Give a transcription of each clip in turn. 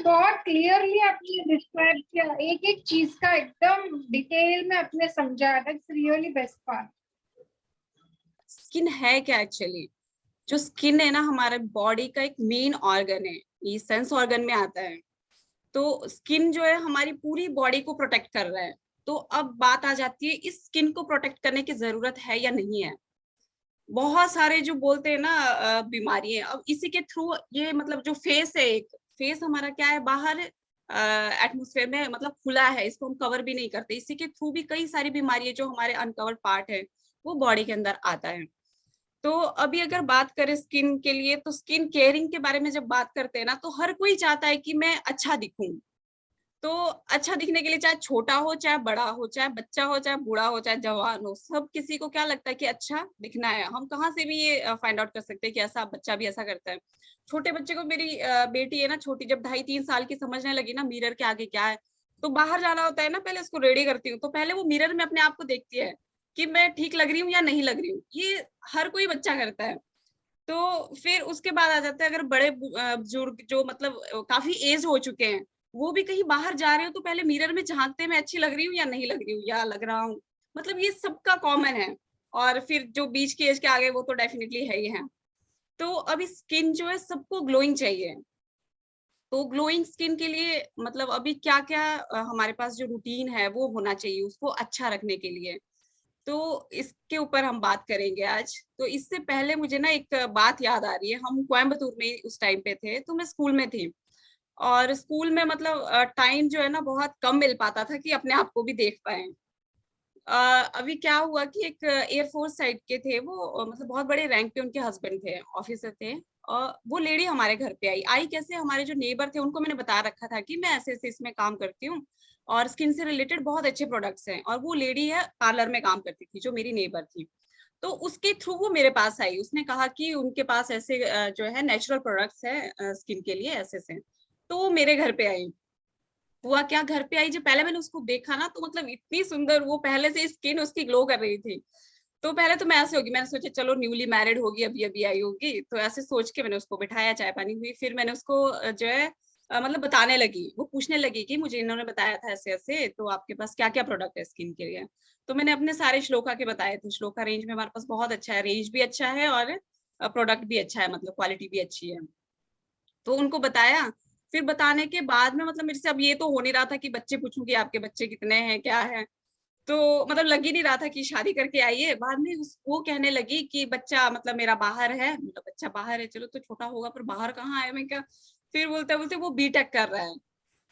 बहुत क्लियरली आपने डिस्क्राइब किया, एक एक चीज का एकदम डिटेल में आपने समझा। That's really best part. Skin है क्या एक्चुअली? जो स्किन है ना, हमारे बॉडी का एक मेन ऑर्गन है, ये सेंस ऑर्गन में आता है। तो स्किन जो है हमारी पूरी बॉडी को प्रोटेक्ट कर रहा है। तो अब बात आ जाती है, इस स्किन को प्रोटेक्ट करने की जरूरत है या नहीं है। बहुत सारे जो बोलते हैं ना बीमारी है, अब इसी के थ्रू ये मतलब जो फेस है, एक फेस हमारा क्या है, बाहर एटमोस्फेयर में मतलब खुला है, इसको हम कवर भी नहीं करते, इसी के थ्रू भी कई सारी बीमारी है जो हमारे अनकवर्ड पार्ट है वो बॉडी के अंदर आता है। तो अभी अगर बात करें स्किन के लिए, तो स्किन केयरिंग के बारे में जब बात करते हैं ना, तो हर कोई चाहता है कि मैं अच्छा दिखूं। तो अच्छा दिखने के लिए चाहे छोटा हो चाहे बड़ा हो, चाहे बच्चा हो चाहे बूढ़ा हो चाहे जवान हो, सब किसी को क्या लगता है कि अच्छा दिखना है। हम कहाँ से भी ये फाइंड आउट कर सकते हैं कि ऐसा बच्चा भी ऐसा करता है। छोटे बच्चे को, मेरी बेटी है ना छोटी, जब 2.5-3 साल की समझने लगी ना मिरर के आगे क्या है, तो बाहर जाना होता है ना, पहले उसको रेडी करती हूँ तो पहले वो मिरर में अपने आप को देखती है कि मैं ठीक लग रही हूँ या नहीं लग रही हूँ। ये हर कोई बच्चा करता है। तो फिर उसके बाद आ जाता है, अगर बड़े बुजुर्ग जो मतलब काफी एज हो चुके हैं, वो भी कहीं बाहर जा रहे हो तो पहले मिरर में झांकते हैं, मैं अच्छी लग रही हूँ या नहीं लग रही हूँ, या लग रहा हूँ। मतलब ये सबका कॉमन है। और फिर जो बीच की एज के आगे, वो तो डेफिनेटली है ही है। तो अभी स्किन जो है सबको ग्लोइंग चाहिए। तो ग्लोइंग स्किन के लिए मतलब अभी क्या क्या हमारे पास जो रूटीन है वो होना चाहिए उसको अच्छा रखने के लिए। तो इसके ऊपर हम बात करेंगे आज। तो इससे पहले मुझे ना एक बात याद आ रही है, हम कोयम्बतूर में उस टाइम पे थे, तो मैं स्कूल में थी। और स्कूल में मतलब टाइम जो है ना बहुत कम मिल पाता था कि अपने आप को भी देख पाए। अभी क्या हुआ कि एक एयरफोर्स साइड के थे वो, मतलब बहुत बड़े रैंक पे उनके हस्बैंड थे, ऑफिसर थे। और वो लेडी हमारे घर पे आई। आई कैसे, हमारे जो नेबर थे उनको मैंने बता रखा था कि मैं ऐसे ऐसे इसमें काम करती हूँ और स्किन से रिलेटेड बहुत अच्छे प्रोडक्ट्स हैं। और वो लेडी है पार्लर में काम करती थी, जो मेरी नेबर थी। तो उसके थ्रू वो मेरे पास आई, उसने कहा कि उनके पास ऐसे जो है नेचुरल प्रोडक्ट्स है स्किन के लिए ऐसे से। तो वो मेरे घर पे आई। हुआ क्या, घर पे आई, जब पहले मैंने उसको देखा ना, तो मतलब इतनी सुंदर, वो पहले से स्किन उसकी ग्लो कर रही थी। तो पहले तो मैं ऐसे होगी, मैंने सोचा चलो न्यूली मैरिड होगी, अभी अभी आई होगी, तो ऐसे सोच के मैंने उसको बिठाया, चाय पानी हुई, फिर मैंने उसको जो है मतलब बताने लगी। वो पूछने लगी कि मुझे इन्होंने बताया था ऐसे ऐसे, तो आपके पास क्या क्या प्रोडक्ट है स्किन के लिए। तो मैंने अपने सारे श्लोका के बताए थे। श्लोका रेंज में हमारे पास बहुत अच्छा है, रेंज भी अच्छा है और प्रोडक्ट भी अच्छा है, मतलब क्वालिटी भी अच्छी है। तो उनको बताया। फिर बताने के बाद में मतलब मेरे से अब ये तो हो नहीं रहा था कि बच्चे पूछूं कि आपके बच्चे कितने हैं क्या है। तो मतलब लग ही नहीं रहा था कि शादी करके आई है। बाद में वो कहने लगी कि बच्चा मतलब मेरा बाहर है। मतलब बच्चा बाहर है, चलो तो छोटा होगा, पर बाहर कहाँ है, मैं क्या। फिर बोलते बोलते वो बीटेक कर रहा है।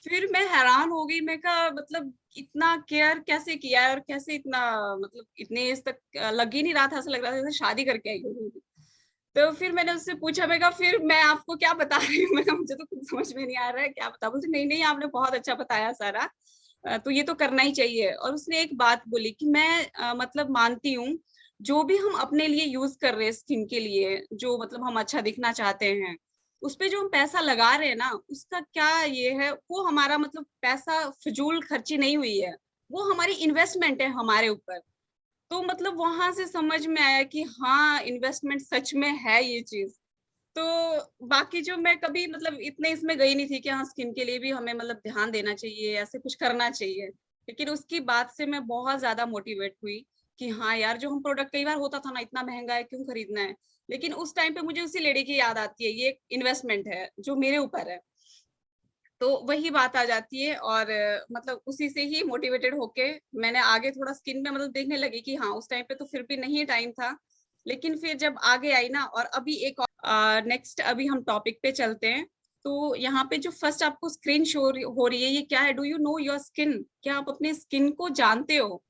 फिर मैं हैरान हो गई, मैं कहा मतलब इतना केयर कैसे किया है, और कैसे इतना मतलब इतने इस तक लग ही नहीं रहा था, ऐसा लग रहा था जैसे शादी करके आई हो। तो फिर मैंने उससे पूछा, मैं कहा फिर मैं आपको क्या बता रही हूँ, मैं कहा मुझे तो कुछ समझ में नहीं आ रहा है क्या बता। बोलते नहीं नहीं, आपने बहुत अच्छा बताया सारा, तो ये तो करना ही चाहिए। और उसने एक बात बोली कि मैं मतलब मानती हूँ, जो भी हम अपने लिए यूज कर रहे हैं स्किन के लिए, जो मतलब हम अच्छा दिखना चाहते हैं, उस पे जो हम पैसा लगा रहे हैं ना, उसका क्या ये है, वो हमारा मतलब पैसा फिजूल खर्ची नहीं हुई है, वो हमारी इन्वेस्टमेंट है हमारे ऊपर। तो मतलब वहां से समझ में आया कि हाँ, इन्वेस्टमेंट सच में है ये चीज। तो बाकी जो मैं कभी मतलब इतने इसमें गई नहीं थी कि हाँ स्किन के लिए भी हमें मतलब ध्यान देना चाहिए, ऐसे कुछ करना चाहिए। लेकिन उसकी बात से मैं बहुत ज्यादा मोटिवेट हुई कि हाँ यार, जो हम प्रोडक्ट, कई बार होता था ना इतना महंगा है क्यों खरीदना है, लेकिन उस टाइम पे मुझे उसी लेडी की याद आती है, ये इन्वेस्टमेंट है जो मेरे ऊपर है। तो वही बात आ जाती है। और मतलब उसी से ही मोटिवेटेड होके मैंने आगे थोड़ा स्किन में मतलब देखने लगी कि हाँ, उस टाइम पे तो फिर भी नहीं टाइम था। लेकिन फिर जब आगे आई ना, और अभी एक नेक्स्ट अभी हम टॉपिक पे चलते हैं। तो यहाँ पे जो फर्स्ट आपको स्क्रीन शो हो रही है, ये क्या है, do you know your skin? क्या आप अपने स्किन को जानते हो,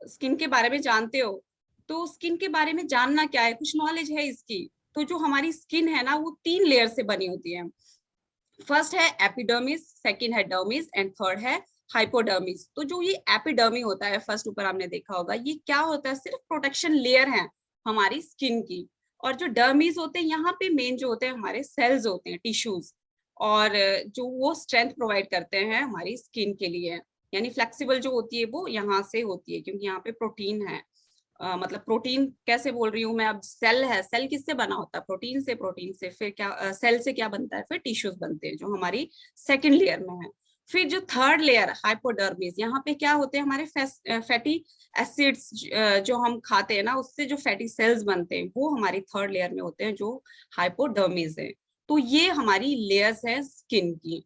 स्किन के बारे में जानते हो? तो स्किन के बारे में जानना क्या है, कुछ नॉलेज है इसकी। तो जो हमारी स्किन है ना, वो 3 लेयर से बनी होती है। फर्स्ट है एपिडर्मिस, सेकंड है डर्मिस एंड थर्ड है हाइपोडर्मिस। तो जो ये एपिडर्मी होता है, फर्स्ट ऊपर आपने देखा होगा, ये क्या होता है, सिर्फ प्रोटेक्शन लेयर है हमारी स्किन की। और जो डर्मिस होते हैं, यहाँ पे मेन जो होते हैं हमारे सेल्स होते हैं, टिश्यूज। और जो वो स्ट्रेंथ प्रोवाइड करते हैं हमारी स्किन के लिए, यानी फ्लेक्सिबल जो होती है वो यहाँ से होती है, क्योंकि यहाँ पे प्रोटीन है। मतलब प्रोटीन कैसे बोल रही हूँ मैं, अब सेल है, सेल किससे बना होता है, प्रोटीन से, प्रोटीन से फिर क्या सेल से क्या बनता है, फिर टिश्यूज बनते हैं जो हमारी सेकंड लेयर में है। फिर जो थर्ड लेयर हाइपोडर्मिस, यहाँ पे क्या होते हैं हमारे फैटी एसिड्स जो हम खाते हैं ना, उससे जो फैटी सेल्स बनते हैं वो हमारी थर्ड लेयर में होते हैं, जो हाइपोडर्मिस है। तो ये हमारी लेयर्स है स्किन की।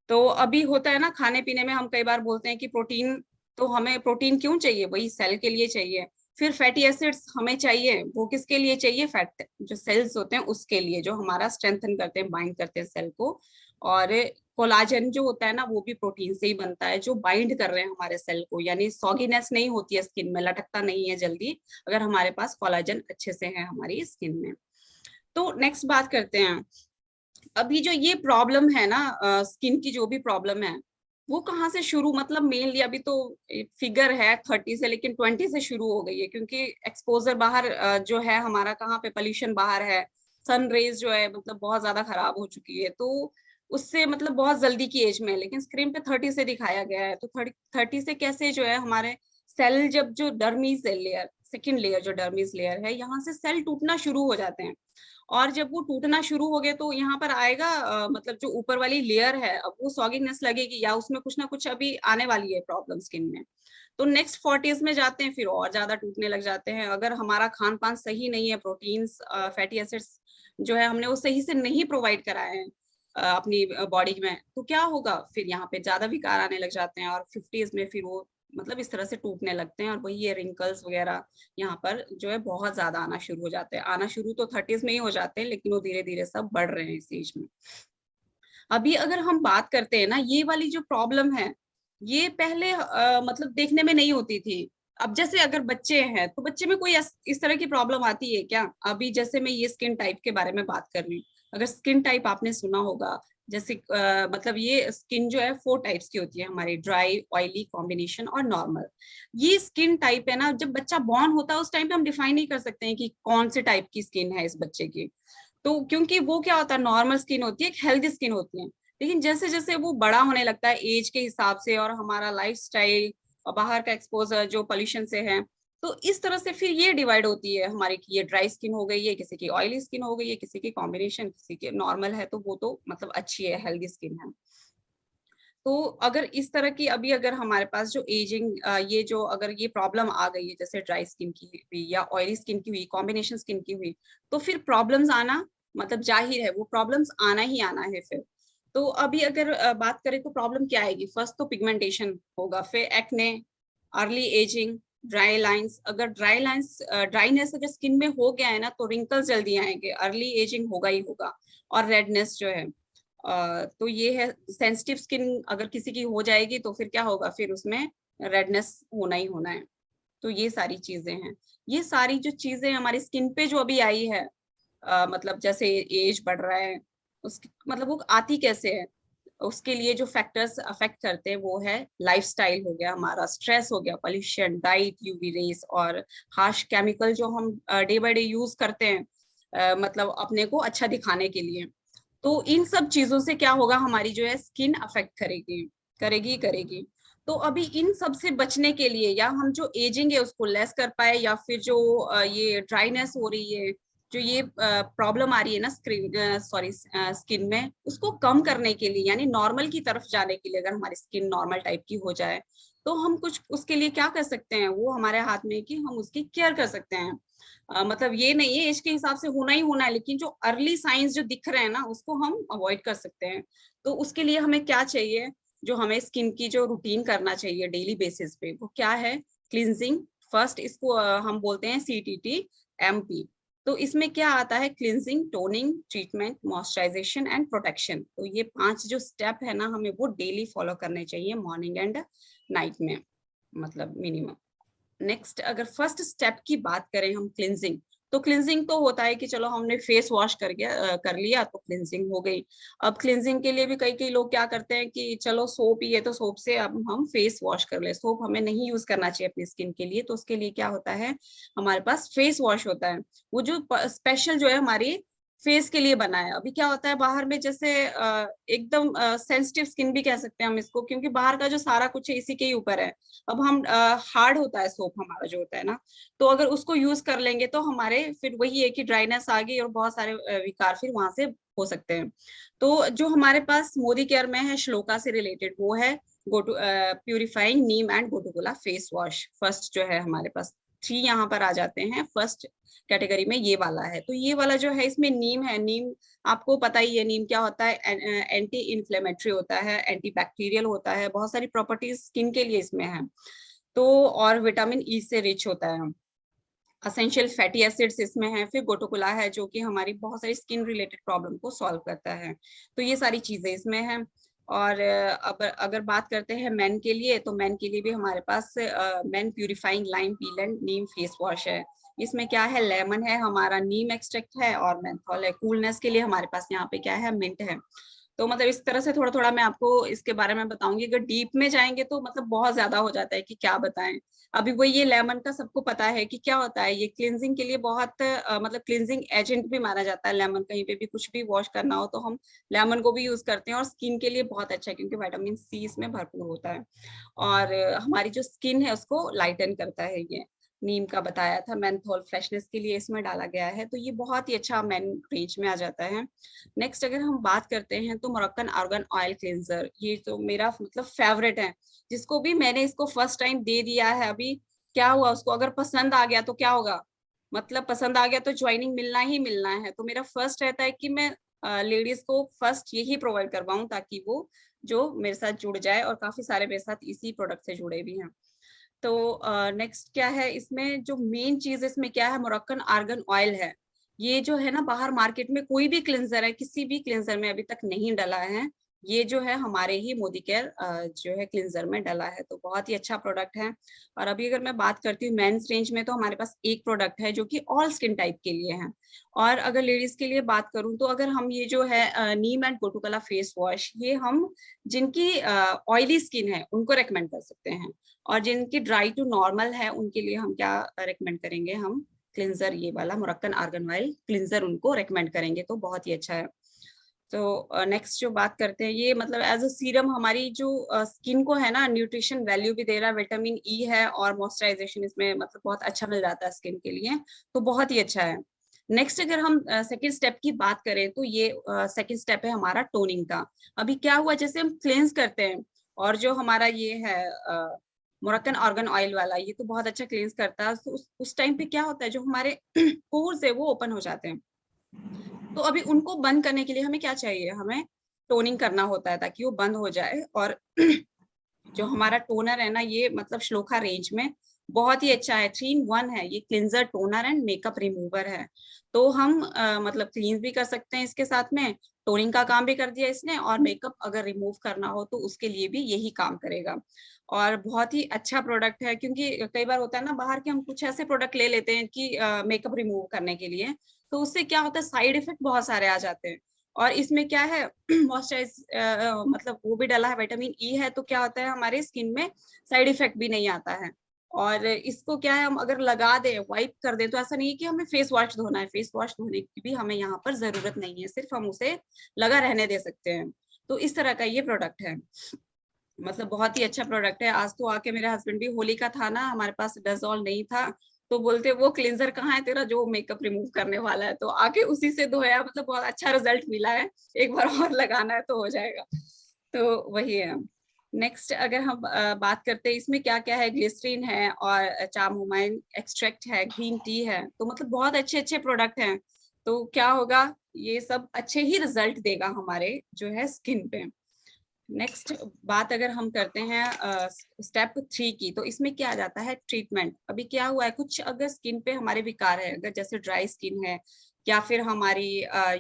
तो अभी होता है ना खाने पीने में हम कई बार बोलते हैं कि प्रोटीन, तो हमें प्रोटीन क्यों चाहिए, वही सेल के लिए चाहिए। फिर फैटी एसिड्स हमें चाहिए, वो किसके लिए चाहिए, फैट जो सेल्स होते हैं उसके लिए, जो हमारा स्ट्रेंथन करते हैं, बाइंड करते हैं सेल को। और कोलाजन जो होता है ना, वो भी प्रोटीन से ही बनता है, जो बाइंड कर रहे हैं हमारे सेल को, यानी सॉगीनेस नहीं होती है स्किन में, लटकता नहीं है जल्दी, अगर हमारे पास कोलाजन अच्छे से है हमारी स्किन में। तो नेक्स्ट बात करते हैं, अभी जो ये प्रॉब्लम है ना स्किन की, जो भी प्रॉब्लम है वो कहाँ से शुरू, मतलब मेनली अभी तो फिगर है 30 से, लेकिन 20 से शुरू हो गई है, क्योंकि एक्सपोजर बाहर जो है हमारा, कहाँ पे पोल्यूशन बाहर है, सन रेज जो है मतलब बहुत ज्यादा खराब हो चुकी है, तो उससे मतलब बहुत जल्दी की एज में, लेकिन स्क्रीन पे 30 से दिखाया गया है। तो 30 से कैसे जो है हमारे सेल, जब जो डर्मिस लेयर, सेकेंड लेयर जो डर्मिस लेयर है, यहाँ से सेल टूटना शुरू हो जाते हैं। और जब वो टूटना शुरू हो गए तो यहाँ पर आएगा मतलब जो ऊपर वाली लेयर है, अब वो सॉगिंगनेस लगेगी, या उसमें कुछ ना कुछ अभी आने वाली है प्रॉब्लम स्किन में। तो नेक्स्ट 40s में जाते हैं, फिर और ज्यादा टूटने लग जाते हैं। अगर हमारा खान पान सही नहीं है, प्रोटीन्स फैटी एसिड्स जो है हमने वो सही से नहीं प्रोवाइड कराए हैं अपनी बॉडी में, तो क्या होगा, फिर यहाँ पे ज्यादा विकार आने लग जाते हैं, और 50s में फिर वो मतलब इस तरह से टूटने लगते हैं। और वही ये रिंकल्स वगैरह यहाँ पर जो है बहुत ज्यादा आना शुरू हो जाते हैं। आना शुरू तो 30s में ही हो जाते हैं, लेकिन वो धीरे धीरे सब बढ़ रहे हैं इस एज में। अभी अगर हम बात करते हैं ना, ये वाली जो प्रॉब्लम है, ये पहले मतलब देखने में नहीं होती थी। अब जैसे अगर बच्चे हैं तो बच्चे में कोई इस तरह की प्रॉब्लम आती है क्या, अभी जैसे मैं ये स्किन टाइप के बारे में बात कर रही हूँ, अगर स्किन टाइप आपने सुना होगा, जैसे मतलब ये स्किन जो है 4 टाइप्स की होती है हमारी, ड्राई, ऑयली, कॉम्बिनेशन और नॉर्मल। ये स्किन टाइप है ना, जब बच्चा बॉर्न होता है उस टाइम पे हम डिफाइन नहीं कर सकते हैं कि कौन से टाइप की स्किन है इस बच्चे की। तो क्योंकि वो क्या होता है, नॉर्मल स्किन होती है, एक हेल्दी स्किन होती है। लेकिन जैसे जैसे वो बड़ा होने लगता है एज के हिसाब से, और हमारा लाइफ स्टाइल और बाहर का एक्सपोजर जो पोल्यूशन से है, तो इस तरह से फिर ये डिवाइड होती है हमारी कि ये ड्राई स्किन हो गई है, किसी की ऑयली स्किन हो गई है, किसी की कॉम्बिनेशन, किसी की नॉर्मल है, तो वो तो मतलब अच्छी है, हेल्दी स्किन है। तो अगर इस तरह की अभी अगर हमारे पास जो एजिंग ये जो अगर ये प्रॉब्लम आ गई है, जैसे ड्राई स्किन की हुई या ऑयली स्किन की हुई, कॉम्बिनेशन स्किन की हुई, तो फिर प्रॉब्लम्स आना मतलब जाहिर है, वो प्रॉब्लम्स आना ही आना है फिर। तो अभी अगर बात करें तो प्रॉब्लम क्या आएगी, फर्स्ट तो पिगमेंटेशन होगा, फिर acne, early ageing, dry lines, अगर ड्राई लाइंस ड्राइनेस अगर स्किन में हो गया है ना, तो रिंकल्स जल्दी आएंगे, अर्ली एजिंग होगा ही होगा, और रेडनेस जो है तो ये है। सेंसिटिव स्किन अगर किसी की हो जाएगी तो फिर क्या होगा, फिर उसमें रेडनेस होना ही होना है। तो ये सारी चीजें हैं, ये सारी जो चीजें हमारी स्किन पे जो अभी आई है, मतलब जैसे एज बढ़ रहा है, उसकी मतलब वो आती कैसे है, उसके लिए जो फैक्टर्स अफेक्ट करते हैं वो है लाइफस्टाइल हो गया हमारा, स्ट्रेस हो गया, पोल्यूशन, डाइट, यूवी रेस, और हार्श केमिकल जो हम डे बाय डे यूज करते हैं मतलब अपने को अच्छा दिखाने के लिए। तो इन सब चीजों से क्या होगा, हमारी जो है स्किन अफेक्ट करेगी, करेगी करेगी। तो अभी इन सब से बचने के लिए, या हम जो एजिंग है उसको लेस कर पाए, या फिर जो ये ड्राइनेस हो रही है, जो ये प्रॉब्लम आ रही है ना स्किन में, उसको कम करने के लिए, यानी नॉर्मल की तरफ जाने के लिए, अगर हमारी स्किन नॉर्मल टाइप की हो जाए, तो हम कुछ उसके लिए क्या कर सकते हैं, वो हमारे हाथ में है कि हम उसकी केयर कर सकते हैं। मतलब ये नहीं है एज के हिसाब से होना ही होना है, लेकिन जो अर्ली साइंस जो दिख रहे हैं ना, उसको हम अवॉइड कर सकते हैं। तो उसके लिए हमें क्या चाहिए, जो हमें स्किन की जो रूटीन करना चाहिए डेली बेसिस पे, वो क्या है, क्लींजिंग फर्स्ट, इसको हम बोलते हैं CTT MP। तो इसमें क्या आता है, cleansing, toning, treatment, moisturisation and protection. तो ये 5 जो स्टेप है ना, हमें वो डेली फॉलो करने चाहिए, मॉर्निंग एंड नाइट में, मतलब मिनिमम। नेक्स्ट अगर फर्स्ट स्टेप की बात करें हम, क्लिनजिंग, तो क्लिनजिंग तो होता है कि चलो हमने फेस वॉश कर लिया तो क्लिनजिंग हो गई। अब क्लिनजिंग के लिए भी कई कई लोग क्या करते हैं कि चलो सोप ही है तो सोप से अब हम फेस वॉश कर ले, सोप हमें नहीं यूज करना चाहिए अपनी स्किन के लिए। तो उसके लिए क्या होता है, हमारे पास फेस वॉश होता है, वो जो स्पेशल जो है हमारी फेस के लिए बना है। अभी क्या होता है बाहर में, जैसे एकदम सेंसिटिव स्किन भी कह सकते हैं हम इसको, क्योंकि बाहर का जो सारा कुछ है इसी के ही ऊपर है। अब हम हार्ड होता है सोप हमारा जो होता है ना, तो अगर उसको यूज कर लेंगे तो हमारे फिर वही है कि ड्राइनेस आ गई और बहुत सारे विकार फिर वहां से हो सकते हैं। तो जो हमारे पास मोदी केयर में है श्लोका से रिलेटेड, वो है gotu purifying neem and gotu kola face wash. First जो है हमारे पास 3 यहाँ पर आ जाते हैं, फर्स्ट कैटेगरी में ये वाला है। तो ये वाला जो है इसमें नीम है। नीम आपको पता ही है नीम क्या होता है, एंटी इन्फ्लेमेटरी होता है, एंटी बैक्टीरियल होता है, बहुत सारी प्रॉपर्टीज स्किन के लिए इसमें है। तो और विटामिन ई से रिच होता है, असेंशियल फैटी एसिड्स इसमें है। फिर गोटोकोला है जो कि हमारी बहुत सारी स्किन रिलेटेड प्रॉब्लम को सॉल्व करता है। तो ये सारी चीजें इसमें हैं। और अब अगर बात करते हैं मेन के लिए, तो मेन के लिए भी हमारे पास men purifying lime peel and neem face wash है। इसमें क्या है, लेमन है हमारा, नीम एक्सट्रैक्ट है और मेंथॉल है। कूलनेस के लिए हमारे पास यहाँ पे क्या है, मिंट है। तो मतलब इस तरह से थोड़ा थोड़ा मैं आपको इसके बारे में बताऊंगी। अगर डीप में जाएंगे तो मतलब बहुत ज्यादा हो जाता है कि क्या बताएं। अभी वो ये लेमन का सबको पता है कि क्या होता है, ये क्लींजिंग के लिए बहुत मतलब क्लींजिंग एजेंट भी माना जाता है लेमन। कहीं पे भी कुछ भी वॉश करना हो तो हम लेमन को भी यूज करते हैं, और स्किन के लिए बहुत अच्छा है क्योंकि विटामिन सी इसमें भरपूर होता है। और हमारी जो स्किन है उसको लाइटन करता है ये। नीम का बताया था, मेंथोल फ्रेशनेस के लिए इसमें डाला गया है। तो ये बहुत ही अच्छा मेन रेंज में आ जाता है। नेक्स्ट अगर हम बात करते हैं तो मोरक्कन आर्गन ऑयल क्लींजर, ये तो मेरा मतलब फेवरेट है। जिसको भी मैंने इसको फर्स्ट टाइम दे दिया है, अभी क्या हुआ उसको अगर पसंद आ गया तो क्या होगा, मतलब पसंद आ गया तो ज्वाइनिंग मिलना ही मिलना है। तो मेरा फर्स्ट रहता है कि मैं लेडीज को फर्स्ट यही प्रोवाइड करवाऊं ताकि वो जो मेरे साथ जुड़ जाए, और काफी सारे मेरे साथ इसी प्रोडक्ट से जुड़े भी हैं। तो नेक्स्ट क्या है, इसमें जो मेन चीज इसमें क्या है, मोरक्कन आर्गन ऑयल है। ये जो है ना, बाहर मार्केट में कोई भी क्लिंजर है, किसी भी क्लिंजर में अभी तक नहीं डला है। ये जो है हमारे ही मोदी केयर जो है क्लिंजर में डला है। तो बहुत ही अच्छा प्रोडक्ट है। और अभी अगर मैं बात करती हूँ मेंस रेंज में, तो हमारे पास एक प्रोडक्ट है जो कि ऑल स्किन टाइप के लिए है। और अगर लेडीज के लिए बात करूँ तो अगर हम ये जो है नीम एंड गोटुकोला फेस वॉश, ये हम जिनकी ऑयली स्किन है उनको रेकमेंड कर सकते हैं। और जिनकी ड्राई टू नॉर्मल है उनके लिए हम क्या रेकमेंड करेंगे, हम क्लिंजर ये वाला मोरक्कन आर्गन ऑयल क्लिंजर उनको रेकमेंड करेंगे। तो बहुत ही अच्छा है। तो नेक्स्ट जो बात करते हैं, ये मतलब एज अ सीरम हमारी जो स्किन को है ना, न्यूट्रिशन वैल्यू भी दे रहा है, विटामिन ई है और मॉइस्चराइजेशन इसमें मतलब बहुत अच्छा मिल जाता है स्किन के लिए। तो बहुत ही अच्छा है। नेक्स्ट अगर हम सेकेंड स्टेप की बात करें तो ये सेकेंड स्टेप है हमारा टोनिंग का। अभी क्या हुआ, जैसे हम क्लेंस करते हैं, और जो हमारा ये है मोरक्कन आर्गन ऑयल वाला, ये तो बहुत अच्छा क्लींस करता है। तो उस टाइम पे क्या होता है, जो हमारे पोर्स है वो ओपन हो जाते हैं। तो अभी उनको बंद करने के लिए हमें क्या चाहिए, हमें टोनिंग करना होता है ताकि वो बंद हो जाए। और जो हमारा टोनर है ना, ये मतलब श्लोका रेंज में बहुत ही अच्छा है, 3 in 1 है ये, cleanser toner and makeup remover है। तो हम मतलब क्लींस भी कर सकते हैं इसके साथ में, टोनिंग का काम भी कर दिया इसने, और मेकअप अगर रिमूव करना हो तो उसके लिए भी यही काम करेगा। और बहुत ही अच्छा प्रोडक्ट है, क्योंकि कई बार होता है ना बाहर के हम कुछ ऐसे प्रोडक्ट ले लेते हैं कि मेकअप रिमूव करने के लिए, तो उससे क्या होता है, साइड इफेक्ट बहुत सारे आ जाते हैं। और इसमें क्या है, मॉइस्चराइज मतलब वो भी डाला है, विटामिन ई है, तो क्या होता है हमारे स्किन में साइड इफेक्ट भी नहीं आता है। और इसको क्या है, हम अगर लगा दे वाइप कर दे, तो ऐसा नहीं है कि हमें फेस वॉश धोना है, फेस वॉश धोने की भी हमें यहाँ पर जरूरत नहीं है, सिर्फ हम उसे लगा रहने दे सकते हैं। तो इस तरह का ये प्रोडक्ट है, मतलब बहुत ही अच्छा प्रोडक्ट है। आज तो आके मेरे हस्बैंड भी, होली का था ना, हमारे पास डजॉल नहीं था, तो बोलते वो क्लींजर कहाँ है तेरा जो मेकअप रिमूव करने वाला है, तो आके उसी से धोया, मतलब बहुत अच्छा रिजल्ट मिला है। एक बार और लगाना है तो हो जाएगा। तो वही है। नेक्स्ट अगर हम बात करते हैं, इसमें क्या क्या है, ग्लिसरीन है और चामोमाइल एक्सट्रैक्ट है, ग्रीन टी है, तो मतलब बहुत अच्छे अच्छे प्रोडक्ट हैं। तो क्या होगा, ये सब अच्छे ही रिजल्ट देगा हमारे जो है स्किन पे। नेक्स्ट बात अगर हम करते हैं स्टेप 3 की, तो इसमें क्या आ जाता है, ट्रीटमेंट। अभी क्या हुआ है, कुछ अगर स्किन पे हमारे विकार है, अगर जैसे ड्राई स्किन है, या फिर हमारी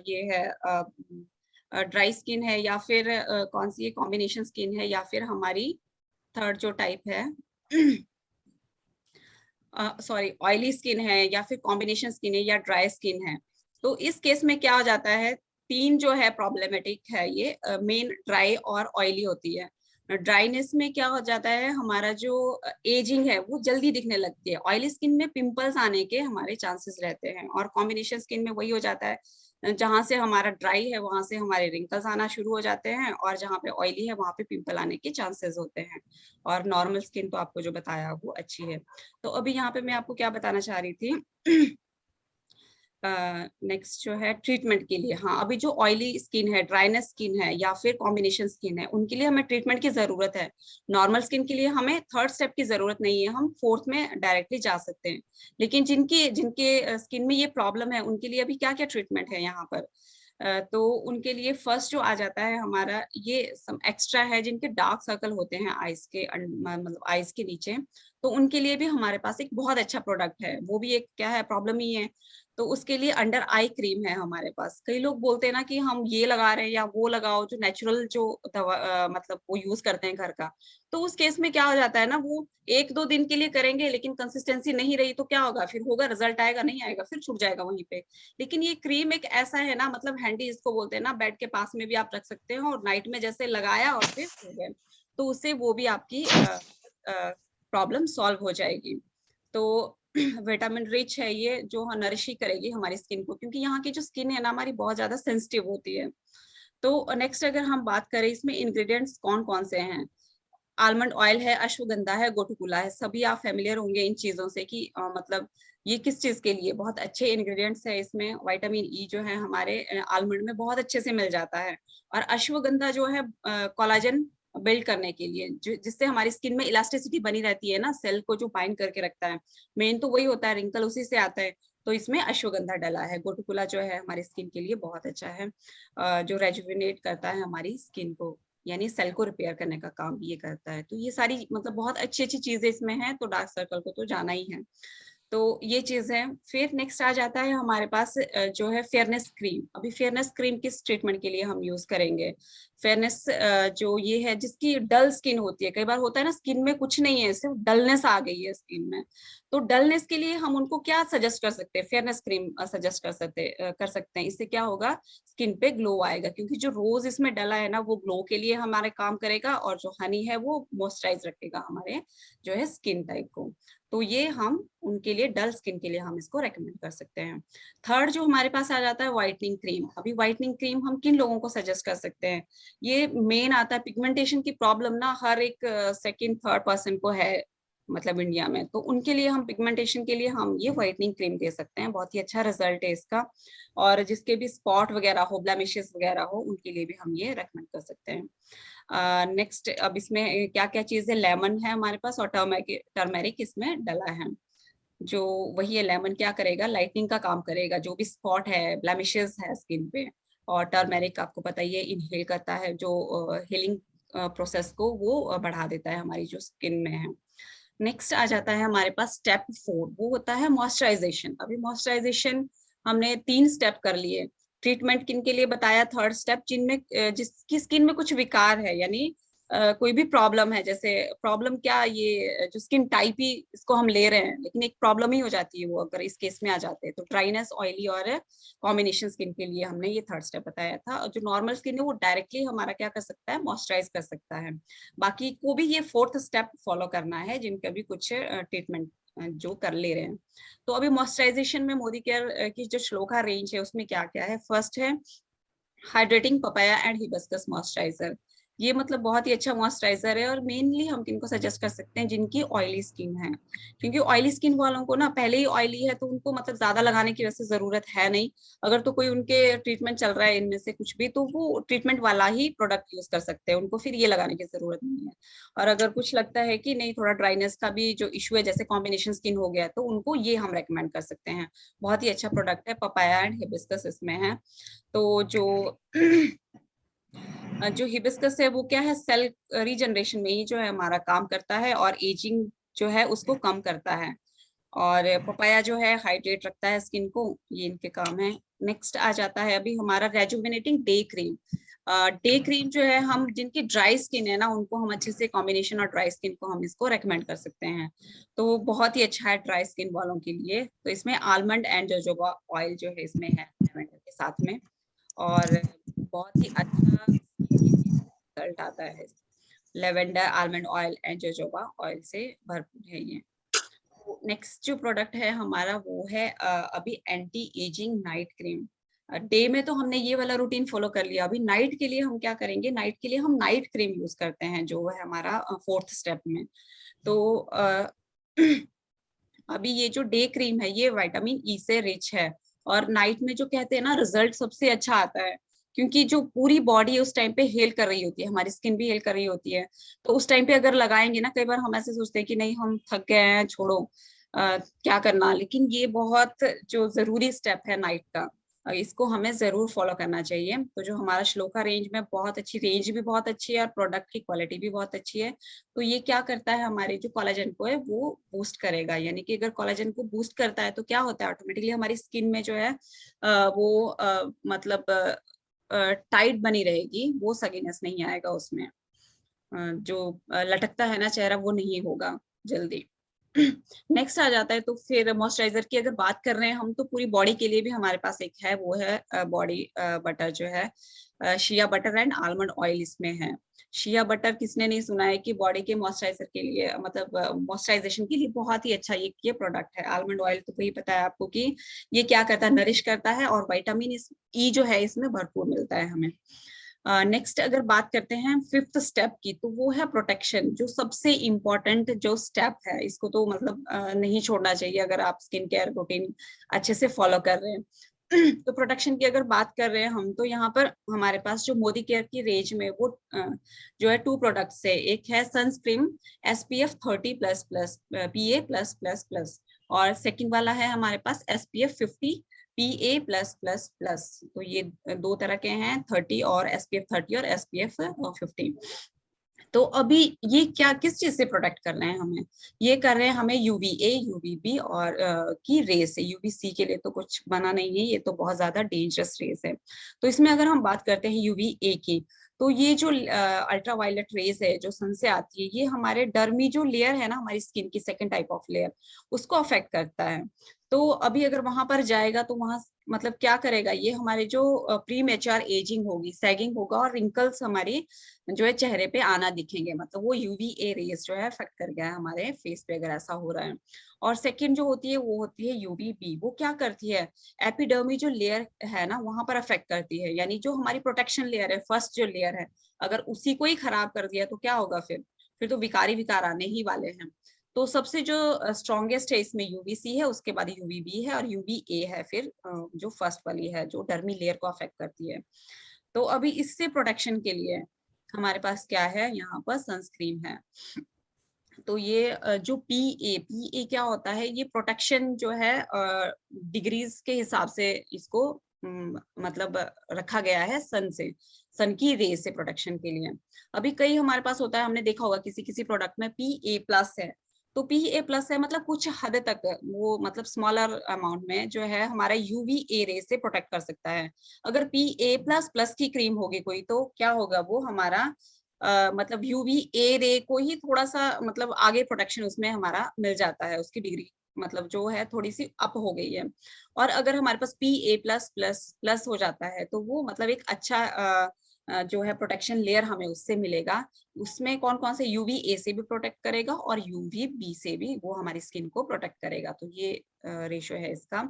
ये है ड्राई स्किन है, या फिर कौन सी कॉम्बिनेशन स्किन है, या फिर हमारी थर्ड जो टाइप है सॉरी ऑयली स्किन है, या फिर कॉम्बिनेशन स्किन है, या ड्राई स्किन है। तो इस केस में क्या हो जाता है, 3 जो है प्रॉब्लमेटिक है ये, मेन ड्राई और ऑयली होती है। ड्राइनेस में क्या हो जाता है, हमारा जो एजिंग है वो जल्दी दिखने लगती है। ऑयली स्किन में पिंपल्स आने के हमारे चांसेस रहते हैं, और कॉम्बिनेशन स्किन में वही हो जाता है, जहाँ से हमारा ड्राई है वहां से हमारे रिंकल्स आना शुरू हो जाते हैं, और जहाँ पे ऑयली है वहां पे पिंपल आने के चांसेस होते हैं। और नॉर्मल स्किन तो आपको जो बताया वो अच्छी है। तो अभी यहाँ पे मैं आपको क्या बताना चाह रही थी, नेक्स्ट जो है ट्रीटमेंट के लिए, हाँ अभी जो ऑयली स्किन है, ड्राइनेस स्किन है या फिर कॉम्बिनेशन स्किन है, उनके लिए हमें ट्रीटमेंट की जरूरत है। नॉर्मल स्किन के लिए हमें थर्ड स्टेप की जरूरत नहीं है, हम फोर्थ में डायरेक्टली जा सकते हैं। लेकिन जिनके जिनके स्किन में ये प्रॉब्लम है उनके लिए अभी क्या क्या ट्रीटमेंट है यहाँ पर। तो उनके लिए फर्स्ट जो आ जाता है हमारा, ये सम एक्स्ट्रा है जिनके डार्क सर्कल होते हैं आईज के मतलब आईज के नीचे, तो उनके लिए भी हमारे पास एक बहुत अच्छा प्रोडक्ट है, वो भी एक क्या है प्रॉब्लम ही है। तो उसके लिए अंडर आई क्रीम है हमारे पास। कई लोग बोलते हैं ना कि हम ये लगा रहे हैं या वो लगाओ, जो नेचुरल जो दवा मतलब वो यूज करते हैं घर का। तो उस केस में क्या हो जाता है ना, वो 1-2 दिन के लिए करेंगे लेकिन कंसिस्टेंसी नहीं रही तो क्या होगा, फिर होगा रिजल्ट आएगा नहीं आएगा, फिर छूट जाएगा वहीं पे। लेकिन ये क्रीम एक ऐसा है ना, मतलब हैंडी इसको बोलते हैं ना, बेड के पास में भी आप रख सकते हो और नाइट में जैसे लगाया और फिर सो गए, तो उससे वो भी आपकी प्रॉब्लम सॉल्व हो जाएगी। तो विटामिन रिच है ये, जो नरिश ही करेगी हमारी स्किन को, क्योंकि यहाँ की जो स्किन है ना हमारी बहुत ज्यादा सेंसिटिव होती है। तो नेक्स्ट अगर हम बात करें इसमें इंग्रेडिएंट्स कौन कौन से हैं, आलमंड ऑयल है, अश्वगंधा है, गोटुकुला है, सभी आप फेमिलियर होंगे इन चीजों से कि मतलब ये किस चीज के लिए बहुत अच्छे इंग्रेडिएंट्स है। इसमें विटामिन ई जो है हमारे आलमंड में बहुत अच्छे से मिल जाता है। और अश्वगंधा जो है कोलाजन बिल्ड करने के लिए, जिससे हमारी स्किन में इलास्टिसिटी बनी रहती है ना, सेल को जो बाइंड करके रखता है, मेन तो वही होता है, रिंकल उसी से आता है। तो इसमें अश्वगंधा डला है। गोटुकुला जो है हमारी स्किन के लिए बहुत अच्छा है, जो रेजुविनेट करता है हमारी स्किन को, यानी सेल को रिपेयर करने का काम ये करता है। तो ये सारी मतलब बहुत अच्छी अच्छी चीजें इसमें हैं, तो डार्क सर्कल को तो जाना ही है। तो ये चीज है। फिर नेक्स्ट आ जाता है हमारे पास जो है फेयरनेस क्रीम। अभी फेयरनेस क्रीम किस ट्रीटमेंट के लिए हम यूज करेंगे, फेयरनेस जो ये है जिसकी डल स्किन होती है, कई बार होता है ना स्किन में कुछ नहीं है सिर्फ डलनेस आ गई है स्किन में, तो डलनेस के लिए हम उनको क्या सजेस्ट कर सकते हैं, फेयरनेस क्रीम सजेस्ट कर सकते हैं। इससे क्या होगा, स्किन पे ग्लो आएगा, क्योंकि जो रोज इसमें डला है ना वो ग्लो के लिए हमारे काम करेगा, और जो हनी है वो मॉइस्चराइज रखेगा हमारे जो है स्किन टाइप को। तो ये हम उनके लिए, डल स्किन के लिए हम इसको रेकमेंड कर सकते हैं। थर्ड जो हमारे पास आ जाता है व्हाइटनिंग क्रीम। अभी व्हाइटनिंग क्रीम हम किन लोगों को सजेस्ट कर सकते हैं, ये मेन आता है, पिगमेंटेशन की प्रॉब्लम ना हर एक सेकंड थर्ड पर्सन को है मतलब इंडिया में, तो उनके लिए हम पिगमेंटेशन के लिए हम ये व्हाइटनिंग क्रीम दे सकते हैं, बहुत ही अच्छा रिजल्ट है इसका। और जिसके भी स्पॉट वगैरह हो, ब्लेमिशेस वगैरह हो, उनके लिए भी हम ये रेकमेंड कर सकते हैं। नेक्स्ट अब इसमें क्या क्या चीज है, लेमन है हमारे पास और टर्मेरिक इसमें डला है। जो वही है, लेमन क्या करेगा, लाइटनिंग का काम करेगा, जो भी स्पॉट है, ब्लेमिशेस है स्किन पे। और टर्मेरिक आपको पता ही है, इनहेल करता है, जो हीलिंग प्रोसेस को वो बढ़ा देता है हमारी जो स्किन में है। नेक्स्ट आ जाता है हमारे पास स्टेप 4, वो होता है मॉइस्चराइजेशन। अभी मॉइस्चराइजेशन हमने 3 स्टेप कर लिए। ट्रीटमेंट किन के लिए बताया, थर्ड स्टेप, जिनमें जिसकी स्किन में कुछ विकार है, यानी कोई भी प्रॉब्लम है, जैसे प्रॉब्लम क्या, ये जो स्किन टाइप ही इसको हम ले रहे हैं लेकिन एक प्रॉब्लम ही हो जाती है वो अगर इस केस में आ जाते हैं, तो ड्राइनेस, ऑयली और कॉम्बिनेशन स्किन के लिए हमने ये थर्ड स्टेप बताया था। और जो नॉर्मल स्किन है वो डायरेक्टली हमारा क्या कर सकता है, मॉइस्चराइज कर सकता है। बाकी को भी ये फोर्थ स्टेप फॉलो करना है जिनका भी कुछ ट्रीटमेंट जो कर ले रहे हैं। तो अभी मॉइस्चराइजेशन में मोदी केयर की जो श्लोका रेंज है उसमें क्या क्या है, फर्स्ट है hydrating papaya and hibiscus moisturiser. ये मतलब बहुत ही अच्छा मॉइस्चराइजर है, और मेनली हम किनको सजेस्ट कर सकते हैं, जिनकी ऑयली स्किन है, क्योंकि ऑयली स्किन वालों को ना पहले ही ऑयली है तो उनको मतलब ज्यादा लगाने की वैसे जरूरत है नहीं। अगर तो कोई उनके ट्रीटमेंट चल रहा है इनमें से कुछ भी, तो वो ट्रीटमेंट वाला ही प्रोडक्ट यूज कर सकते हैं, उनको फिर ये लगाने की जरूरत नहीं है। और अगर कुछ लगता है कि नहीं, थोड़ा ड्राइनेस का भी जो इशू है, जैसे कॉम्बिनेशन स्किन हो गया, तो उनको ये हम रेकमेंड कर सकते हैं। बहुत ही अच्छा प्रोडक्ट है, पपाया एंड हिबिस्कस इसमें है। तो जो हिबिस्कस है वो क्या है, सेल रीजनरेशन में ही जो है हमारा काम करता है, और एजिंग जो है उसको कम करता है। और पपाया जो है हाइड्रेट रखता है स्किन को, ये इनके काम है। नेक्स्ट आ जाता है अभी हमारा रेजुविनेटिंग डे क्रीम। डे क्रीम जो है, हम जिनकी ड्राई स्किन है ना उनको हम अच्छे से, कॉम्बिनेशन और ड्राई स्किन को हम इसको रेकमेंड कर सकते हैं। तो वो बहुत ही अच्छा है ड्राई स्किन वालों के लिए। तो इसमें आलमंड एंड जोजोबा ऑयल जो है इसमें है लेवेंडर के साथ में, और बहुत ही अच्छा रिजल्ट आता है। Lavender, almond oil and jojoba oil से भरपूर है ये। नेक्स्ट जो प्रोडक्ट है हमारा वो है अभी anti ageing night cream. Day में तो हमने ये वाला रूटीन फॉलो कर लिया, अभी नाइट के लिए हम क्या करेंगे, नाइट के लिए हम नाइट क्रीम यूज करते हैं, जो है हमारा 4th स्टेप में। तो अभी ये जो डे क्रीम है ये विटामिन ई से रिच है, और नाइट में जो कहते हैं ना रिजल्ट सबसे अच्छा आता है, क्योंकि जो पूरी बॉडी उस टाइम पे हेल कर रही होती है, हमारी स्किन भी हेल कर रही होती है। तो उस टाइम पे अगर लगाएंगे ना, कई बार हम ऐसे सोचते हैं कि नहीं हम थक गए हैं, छोड़ो क्या करना, लेकिन ये बहुत जो जरूरी स्टेप है नाइट का, इसको हमें जरूर फॉलो करना चाहिए। तो जो हमारा श्लोका रेंज में बहुत अच्छी रेंज भी बहुत अच्छी है, और प्रोडक्ट की क्वालिटी भी बहुत अच्छी है। तो ये क्या करता है, हमारे जो कोलेजन को है वो बूस्ट करेगा, यानी कि अगर कोलेजन को बूस्ट करता है तो क्या होता है, ऑटोमेटिकली हमारी स्किन में जो है वो मतलब टाइट बनी रहेगी, वो सगीनेस नहीं आएगा उसमें, जो लटकता है ना चेहरा वो नहीं होगा जल्दी। नेक्स्ट आ जाता है, तो फिर मॉइस्चराइजर की अगर बात कर रहे हैं हम, तो पूरी बॉडी के लिए भी हमारे पास एक है, वो है बॉडी बटर जो है shea butter and almond oil इसमें है। शिया बटर किसने नहीं सुना है कि बॉडी के मॉइस्चराइजर के लिए, मतलब मॉइस्चराइजेशन के लिए बहुत ही अच्छा ये प्रोडक्ट है। आलमंड ऑयल तो वही पता है आपको कि ये क्या करता है, नरिश करता है, और विटामिन ई जो है इसमें भरपूर मिलता है हमें। नेक्स्ट अगर बात करते हैं 5th स्टेप की, तो वो है प्रोटेक्शन, जो सबसे इम्पोर्टेंट जो स्टेप है, इसको तो मतलब नहीं छोड़ना चाहिए अगर आप स्किन केयर रूटीन अच्छे से फॉलो कर रहे हैं। तो प्रोटेक्शन की अगर बात कर रहे हैं हम, तो यहाँ पर हमारे पास जो मोदी केयर की रेंज में वो जो है 2 प्रोडक्ट्स है। एक है सनस्क्रीन SPF 30++ PA+++, और सेकंड वाला है हमारे पास SPF 50 PA+++। तो ये 2 तरह के हैं, 30 और SPF 30 और SPF 50। तो अभी ये क्या किस चीज से प्रोटेक्ट कर रहे हैं हमें, ये कर रहे हैं हमें UVA UVB और की रेस है। UVC के लिए तो कुछ बना नहीं है, ये तो बहुत ज्यादा डेंजरस रेस है। तो इसमें अगर हम बात करते हैं UVA की, तो ये जो अल्ट्रा वायलेट रेस है जो सन से आती है, ये हमारे डर्मी जो लेयर है ना हमारी स्किन की, सेकेंड टाइप ऑफ लेयर, उसको अफेक्ट करता है। तो अभी अगर वहां पर जाएगा तो वहां मतलब क्या करेगा, ये हमारे जो प्री मेच्योर एजिंग होगी, सैगिंग होगा, और रिंकल्स हमारी जो है चेहरे पे आना दिखेंगे, मतलब वो UVA रेस जो है अफेक्ट कर गया है हमारे फेस पे, अगर ऐसा हो रहा है। और सेकंड जो होती है वो होती है UVB, वो क्या करती है, एपिडर्मी जो लेयर है ना वहां पर अफेक्ट करती है, यानी जो हमारी प्रोटेक्शन लेयर है, फर्स्ट जो लेयर है, अगर उसी को ही खराब कर दिया तो क्या होगा, फिर तो विकारी विकार आने ही वाले हैं। तो सबसे जो स्ट्रॉन्गेस्ट है इसमें UVC है, उसके बाद UVB है, और UVA है फिर जो फर्स्ट वाली है जो डर्मी लेयर को अफेक्ट करती है। तो अभी इससे प्रोटेक्शन के लिए हमारे पास क्या है, यहाँ पर सनस्क्रीन है। तो ये जो PA क्या होता है, ये प्रोटेक्शन जो है डिग्रीज के हिसाब से इसको मतलब रखा गया है सन से, सन की रे से प्रोटेक्शन के लिए। अभी कई हमारे पास होता है, हमने देखा होगा किसी किसी प्रोडक्ट में PA+ है, तो PA+ है मतलब कुछ हद तक वो मतलब स्मॉलर अमाउंट में जो है हमारा UVA रे से प्रोटेक्ट कर सकता है। अगर PA++ की क्रीम होगी कोई, तो क्या होगा, वो हमारा मतलब UVA रे को ही थोड़ा सा मतलब आगे प्रोटेक्शन उसमें हमारा मिल जाता है, उसकी डिग्री मतलब जो है थोड़ी सी अप हो गई है। और अगर हमारे पास PA+++ हो जाता है, तो वो मतलब एक अच्छा जो है प्रोटेक्शन लेयर हमें उससे मिलेगा। उसमें कौन कौन से UVA से भी प्रोटेक्ट करेगा और UVB से भी वो हमारी स्किन को प्रोटेक्ट करेगा। तो ये रेशो है इसका।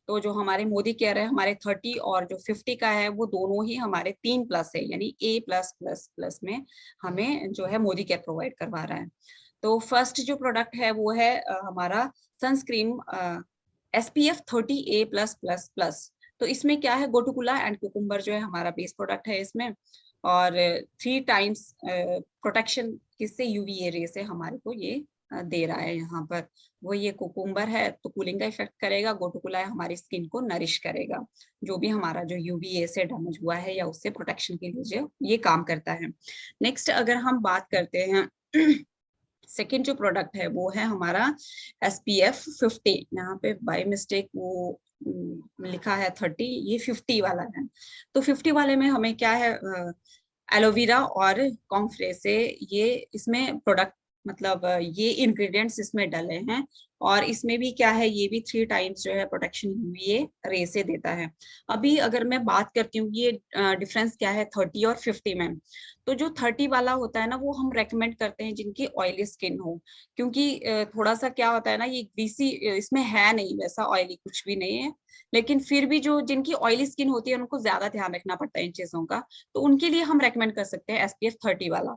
तो जो हमारे मोदी केयर है, हमारे 30 और जो 50 का है, वो दोनों ही हमारे 3+ है, यानी A+++ में हमें जो है मोदी केयर प्रोवाइड करवा रहा है। तो फर्स्ट जो प्रोडक्ट है वो है हमारा सनस्क्रीन SPF 30A+++। तो इसमें क्या है, गोटुकुला एंड कुकुम्बर जो है हमारा बेस प्रोडक्ट है इसमें, और 3 टाइम्स प्रोटेक्शन किससे, UVA रे से हमारे को ये दे रहा है यहाँ पर। वो ये कुकुम्बर है तो कूलिंग का इफेक्ट करेगा, गोटुकुला है हमारी स्किन को नरिश करेगा, जो भी हमारा जो UVA से डैमेज हुआ है या उससे प्रोटेक्शन के लिए जो ये काम करता है। नेक्स्ट अगर हम बात करते हैं सेकेंड जो प्रोडक्ट है वो है हमारा SPF 50। यहाँ पे बाय मिस्टेक वो लिखा है 30, ये 50 वाला है। तो 50 वाले में हमें क्या है, एलोवेरा और कॉम्फ्रे से ये इसमें प्रोडक्ट मतलब ये इंग्रेडिएंट्स इसमें डले हैं, और इसमें भी क्या है, ये भी 3 टाइम्स जो है प्रोटेक्शन यूवीए रे से देता है। अभी अगर मैं बात करती हूँ ये डिफरेंस क्या है 30 और 50 में, तो जो 30 वाला होता है ना वो हम रेकमेंड करते हैं जिनकी ऑयली स्किन हो, क्योंकि थोड़ा सा क्या होता है ना, ये ग्रीसी इसमें है नहीं, वैसा ऑयली कुछ भी नहीं है, लेकिन फिर भी जो जिनकी ऑयली स्किन होती है उनको ज्यादा ध्यान रखना पड़ता है इन चीजों का, तो उनके लिए हम रेकमेंड कर सकते हैं SPF 30 वाला।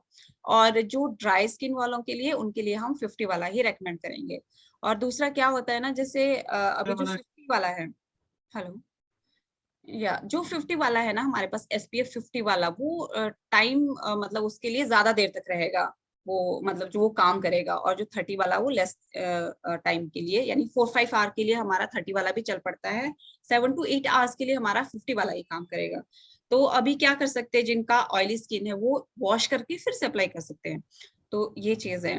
और जो ड्राई स्किन वालों के लिए, उनके लिए हम 50 वाला ही रेकमेंड करेंगे। और दूसरा क्या होता है ना, जैसे अभी जो 50 वाला है, हेलो, या जो 50 वाला है ना हमारे पास SPF 50 वाला, वो टाइम मतलब उसके लिए ज्यादा देर तक रहेगा वो, मतलब जो वो काम करेगा। और जो 30 वाला वो लेस टाइम के लिए, यानी 4-5 आवर के लिए हमारा 30 वाला भी चल पड़ता है, 7 to 8 आवर्स के लिए हमारा 50 वाला ही काम करेगा। तो अभी क्या कर सकते हैं, जिनका ऑयली स्किन है वो वॉश करके फिर से अप्लाई कर सकते हैं। तो ये चीज है।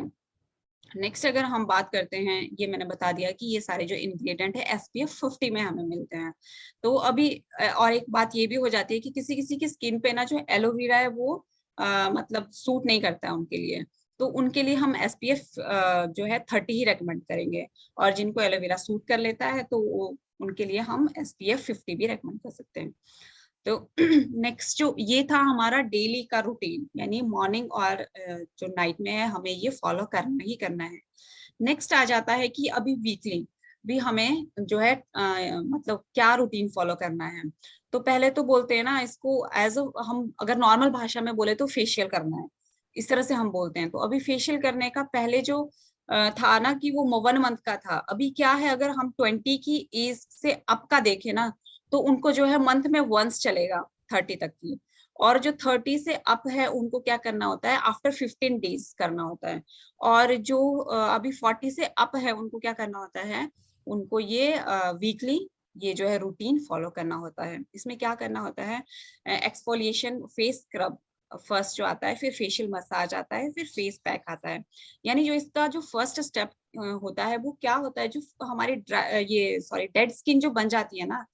नेक्स्ट अगर हम बात करते हैं, ये मैंने बता दिया कि ये सारे जो इंग्रेडिएंट है SPF 50 में हमें मिलते हैं। तो अभी और एक बात ये भी हो जाती है कि किसी किसी की स्किन पे ना जो एलोवेरा है वो मतलब सूट नहीं करता है उनके लिए, तो उनके लिए हम SPF जो है 30 ही रेकमेंड करेंगे। और जिनको एलोवेरा सूट कर लेता है तो उनके लिए हम SPF 50 भी रेकमेंड कर सकते हैं। तो नेक्स्ट जो ये था हमारा डेली का रूटीन, यानी मॉर्निंग और जो नाइट में है हमें ये फॉलो करना ही करना है। नेक्स्ट आ जाता है कि अभी वीकली भी हमें जो है मतलब क्या रूटीन फॉलो करना है। तो पहले तो बोलते हैं ना इसको एज हम अगर नॉर्मल भाषा में बोले तो फेशियल करना है, इस तरह से हम बोलते हैं। तो अभी फेशियल करने का पहले जो था ना कि वो 1 मंथ का था, अभी क्या है अगर हम 20 की एज से अप का देखें ना, तो उनको जो है मंथ में वंस चलेगा 30 तक की। और जो 30 से अप है उनको क्या करना होता है, आफ्टर 15 डेज करना होता है। और जो अभी 40 से अप है उनको क्या करना होता है, उनको ये वीकली ये जो है रूटीन फॉलो करना होता है। इसमें क्या करना होता है, एक्सफोलिएशन, फेस स्क्रब फर्स्ट जो आता है, फिर फेशियल मसाज आता है, फिर फेस पैक आता है। यानी जो इसका जो फर्स्ट स्टेप होता है वो क्या होता है, जो हमारी ये सॉरी डेड स्किन जो बन जाती है ना,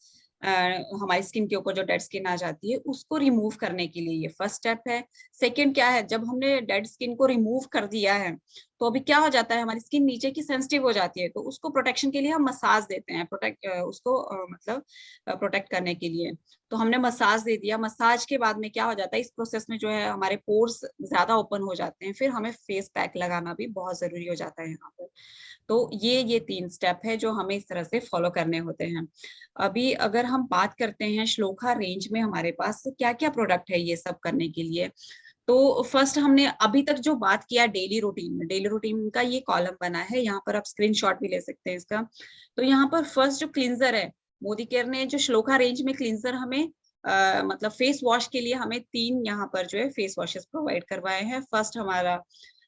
हमारी स्किन के ऊपर जो डेड स्किन आ जाती है उसको रिमूव करने के लिए ये फर्स्ट स्टेप है। सेकंड क्या है, जब हमने डेड स्किन को रिमूव कर दिया है तो अभी क्या हो जाता है, हमारी स्किन नीचे की सेंसिटिव हो जाती है, तो उसको प्रोटेक्शन के लिए हम मसाज देते हैं, उसको मतलब प्रोटेक्ट करने के लिए। तो हमने मसाज दे दिया, मसाज के बाद में क्या हो जाता है, इस प्रोसेस में जो है हमारे पोर्स ज्यादा ओपन हो जाते हैं, फिर हमें फेस पैक लगाना भी बहुत जरूरी हो जाता है यहाँ पर। तो ये 3 स्टेप है जो हमें इस तरह से फॉलो करने होते हैं। अभी अगर हम बात करते हैं श्लोका रेंज में हमारे पास क्या क्या प्रोडक्ट है ये सब करने के लिए, तो फर्स्ट हमने अभी तक जो बात किया डेली रूटीन में, डेली रूटीन का ये कॉलम बना है, यहाँ पर आप स्क्रीनशॉट भी ले सकते हैं इसका। तो यहाँ पर फर्स्ट जो क्लींजर है, मोदी केयर ने जो श्लोका रेंज में क्लींजर हमें मतलब फेस वॉश के लिए हमें 3 यहाँ पर जो है फेस वॉशेस प्रोवाइड करवाए हैं। फर्स्ट हमारा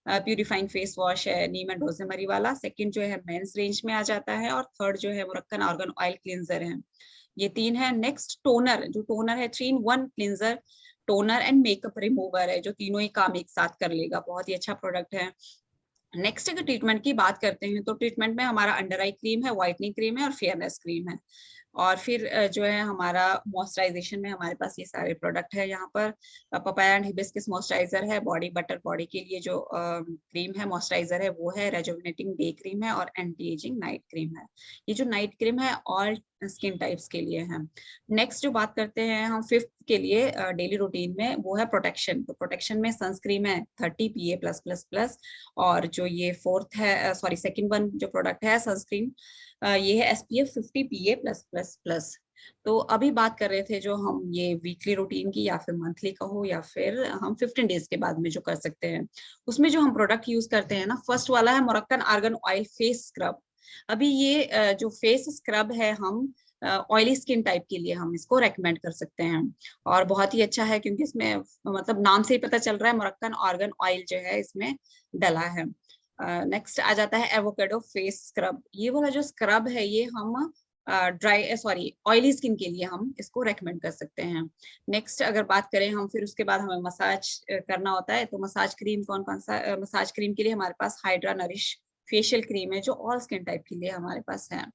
प्यूरिफाइंग फेस वॉश है नीम एंड रोजेमरी वाला, सेकंड जो है मेंस रेंज में आ जाता है, और थर्ड जो है मोरक्कन आर्गन ऑयल क्लींजर है। ये 3 है। नेक्स्ट टोनर, जो टोनर है 3-in-1 cleanser, toner and makeup remover है, जो तीनों ही काम एक साथ कर लेगा, बहुत ही अच्छा प्रोडक्ट है। नेक्स्ट अगर ट्रीटमेंट की बात करते हैं तो ट्रीटमेंट में हमारा अंडर आई क्रीम है, व्हाइटनिंग क्रीम है और फेयरनेस क्रीम है। और फिर जो है हमारा मॉइस्चराइजेशन में हमारे पास ये सारे प्रोडक्ट है। यहाँ पर पपाया एंड हिबिस्कस मॉइस्चराइजर है, बॉडी बटर बॉडी के लिए जो क्रीम है मॉइस्चराइजर है वो है, रेजुविनेटिंग डे क्रीम है, और एंटी एजिंग नाइट क्रीम है। ये जो नाइट क्रीम है ऑल स्किन टाइप्स के लिए है। नेक्स्ट जो बात करते हैं हम फिफ्थ के लिए डेली रूटीन में, वो है प्रोटेक्शन। तो प्रोटेक्शन में सनस्क्रीन है 30 PA+++, और जो ये फोर्थ है सॉरी सेकंड वन जो प्रोडक्ट है सनस्क्रीन, ये है SPF 50 PA+++। तो अभी बात कर रहे थे जो हम ये वीकली रूटीन की, या फिर मंथली का हो, या फिर हम 15 डेज के बाद में जो कर सकते हैं, उसमें जो हम प्रोडक्ट यूज करते हैं ना, फर्स्ट वाला है Moroccan argan oil face scrub. अभी ये जो फेस स्क्रब है हम ऑयली स्किन टाइप के लिए हम इसको रेकमेंड कर सकते हैं, और बहुत ही अच्छा है क्योंकि इसमें मतलब नाम से ही पता चल रहा है मोरक्कन आर्गन ऑयल जो है इसमें डला है। नेक्स्ट आ जाता है एवोकेडो फेस स्क्रब। ये वाला जो स्क्रब है ये हम ड्राई सॉरी ऑयली स्किन के लिए हम इसको रेकमेंड कर सकते हैं। नेक्स्ट अगर बात करें हम, फिर उसके बाद हमें मसाज करना होता है, तो मसाज क्रीम कौन कौन सा, मसाज क्रीम के लिए हमारे पास हाइड्रा नरिश फेशियल क्रीम है जो ऑल स्किन टाइप के लिए हमारे पास है।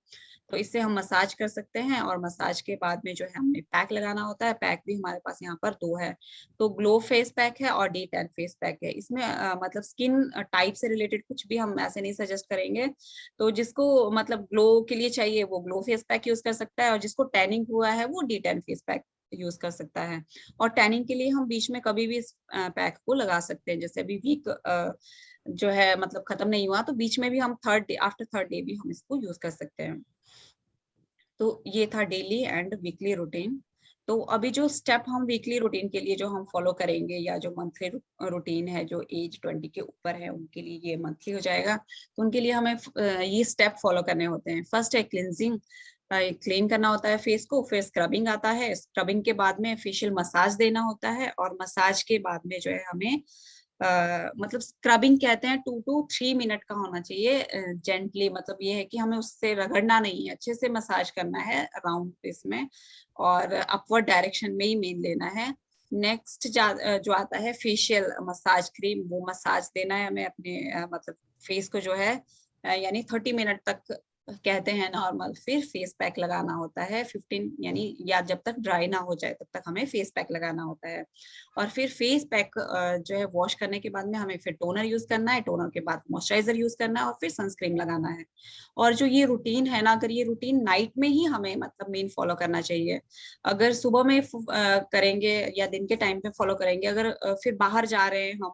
तो इससे हम मसाज कर सकते हैं और मसाज के बाद में जो है हमें पैक लगाना होता है। पैक भी हमारे पास यहाँ पर 2 है, तो ग्लो फेस पैक है और डे टैन फेस पैक है। इसमें मतलब स्किन टाइप से रिलेटेड कुछ भी हम ऐसे नहीं सजेस्ट करेंगे। तो जिसको मतलब ग्लो के लिए चाहिए वो ग्लो फेस पैक यूज कर सकता है, और जिसको टैनिंग हुआ है वो day tan face pack use कर सकता है। और टैनिंग के लिए हम बीच में कभी भी इस पैक को लगा सकते हैं। जैसे अभी वीक जो है मतलब खत्म नहीं हुआ तो बीच में भी हम आफ्टर थर्ड डे भी हम इसको यूज कर सकते हैं। तो ये था डेली एंड वीकली रूटीन। तो अभी जो स्टेप हम वीकली रूटीन के लिए जो हम फॉलो करेंगे, या जो मंथली रूटीन है जो एज 20 के ऊपर है उनके लिए ये मंथली हो जाएगा। तो उनके लिए हमें ये स्टेप फॉलो करने होते हैं। फर्स्ट है क्लिनजिंग, क्लीन करना होता है फेस को। फिर स्क्रबिंग आता है, स्क्रबिंग के बाद में फेशियल मसाज देना होता है, और मसाज के बाद में जो है हमें मतलब स्क्रबिंग कहते हैं 2 to 3 मिनट का होना चाहिए जेंटली। मतलब ये है कि हमें उससे रगड़ना नहीं है, अच्छे से मसाज करना है राउंड फेस में, और अपवर्ड डायरेक्शन में ही मेन लेना है। नेक्स्ट जो आता है फेशियल मसाज क्रीम, वो मसाज देना है हमें अपने मतलब फेस को जो है यानी 30 मिनट तक कहते हैं नॉर्मल। फिर फेस पैक लगाना होता है 15 यानी, या जब तक ड्राई ना हो जाए तब तक हमें फेस पैक लगाना होता है। और फिर फेस पैक जो है वॉश करने के बाद में हमें फिर टोनर यूज करना है, टोनर के बाद मॉइस्चराइजर यूज करना है, और फिर सनस्क्रीन लगाना है। और जो ये रूटीन है ना, अगर ये रूटीन नाइट में ही हमें मतलब मेन फॉलो करना चाहिए। अगर सुबह में करेंगे या दिन के टाइम पे फॉलो करेंगे, अगर फिर बाहर जा रहे हैं हम,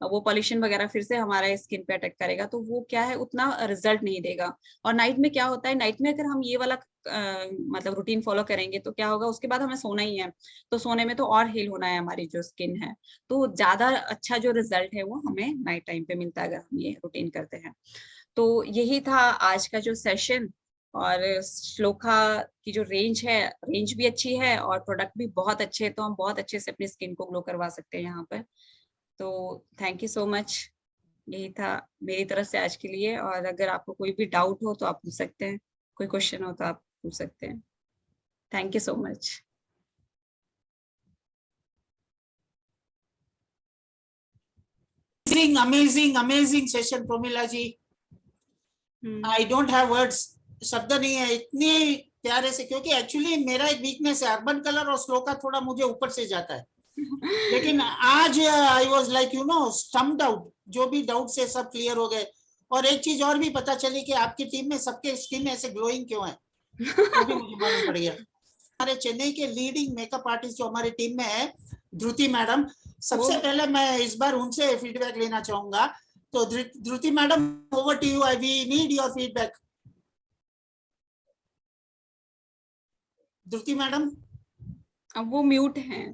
वो पॉल्यूशन वगैरह फिर से हमारे स्किन पे अटैक करेगा, तो वो क्या है उतना रिजल्ट नहीं देगा। और नाइट में क्या होता है, नाइट में अगर हम ये वाला मतलब रूटीन फॉलो करेंगे तो क्या होगा, उसके बाद हमें सोना ही है, तो सोने में तो और हील होना है हमारी जो स्किन है। तो ज्यादा अच्छा जो रिजल्ट है वो हमें नाइट टाइम पे मिलता है अगर हम ये रूटीन करते हैं। तो यही था आज का जो सेशन। और श्लोका की जो रेंज भी अच्छी है और प्रोडक्ट भी बहुत अच्छे हैं, तो हम बहुत अच्छे से अपनी स्किन को ग्लो करवा सकते हैं यहाँ पर। तो थैंक यू सो मच। यही था मेरी तरफ से आज के लिए। और अगर आपको कोई भी डाउट हो तो आप पूछ सकते हैं, कोई क्वेश्चन हो तो आप पूछ सकते हैं। Thank you so much. amazing session Promila ji. I don't have words, शब्द नहीं है इतने प्यारे से, क्योंकि एक्चुअली मेरा एक वीकनेस है अर्बन कलर और स्लो का थोड़ा मुझे ऊपर से जाता है। लेकिन आज I was like stumped out, जो भी डाउट से सब क्लियर हो गए। और एक चीज और भी पता चली कि आपकी टीम में सबके स्किन ऐसे ग्लोइंग क्यों है, वो भी मुझे मालूम पड़ गया। हमारे चेन्नई के लीडिंग मेकअप आर्टिस्ट जो हमारी टीम में है, ध्रुति मैडम, सबसे पहले मैं इस बार उनसे फीडबैक लेना चाहूंगा। तो Dhruti madam, over to you, we need your feedback. Dhruti madam, अब वो म्यूट हैं।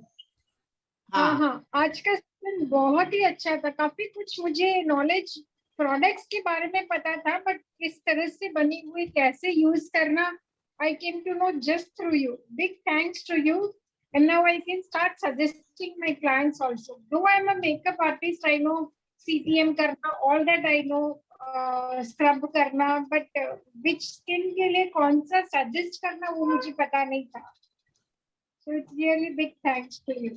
हाँ, आज का सेशन बहुत ही अच्छा था। काफी कुछ मुझे नॉलेज प्रोडक्ट्स के बारे में पता था, बट इस तरह से बनी हुई कैसे यूज करना, I came to know just through you. Big thanks to you. And now I can start suggesting my clients also. Though I'm a makeup artist, I know CTM karna, all that I know, scrub karna, but which skin के लिए कौन सा suggest करना वो मुझे पता नहीं था. So it's really big thanks to you.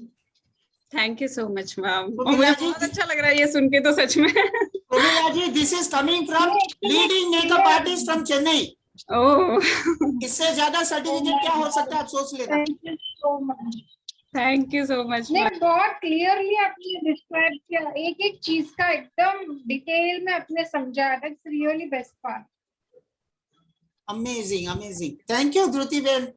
Thank you so much ma'am, मुझे बहुत अच्छा लग रहा है ये सुन के तो सच में। Promila ji, this is coming from leading makeup artist from Chennai. Oh, इससे ज्यादा सर्टिफिकेट क्या हो सकता है, आप सोच लेना। Thank you so much. Thank you so much. नहीं, बहुत क्लियरली आपने डिस्क्राइब किया, एक एक चीज का एकदम डिटेल में आपने समझा। That's really best part. Amazing, amazing. Thank you Dhruti Ben.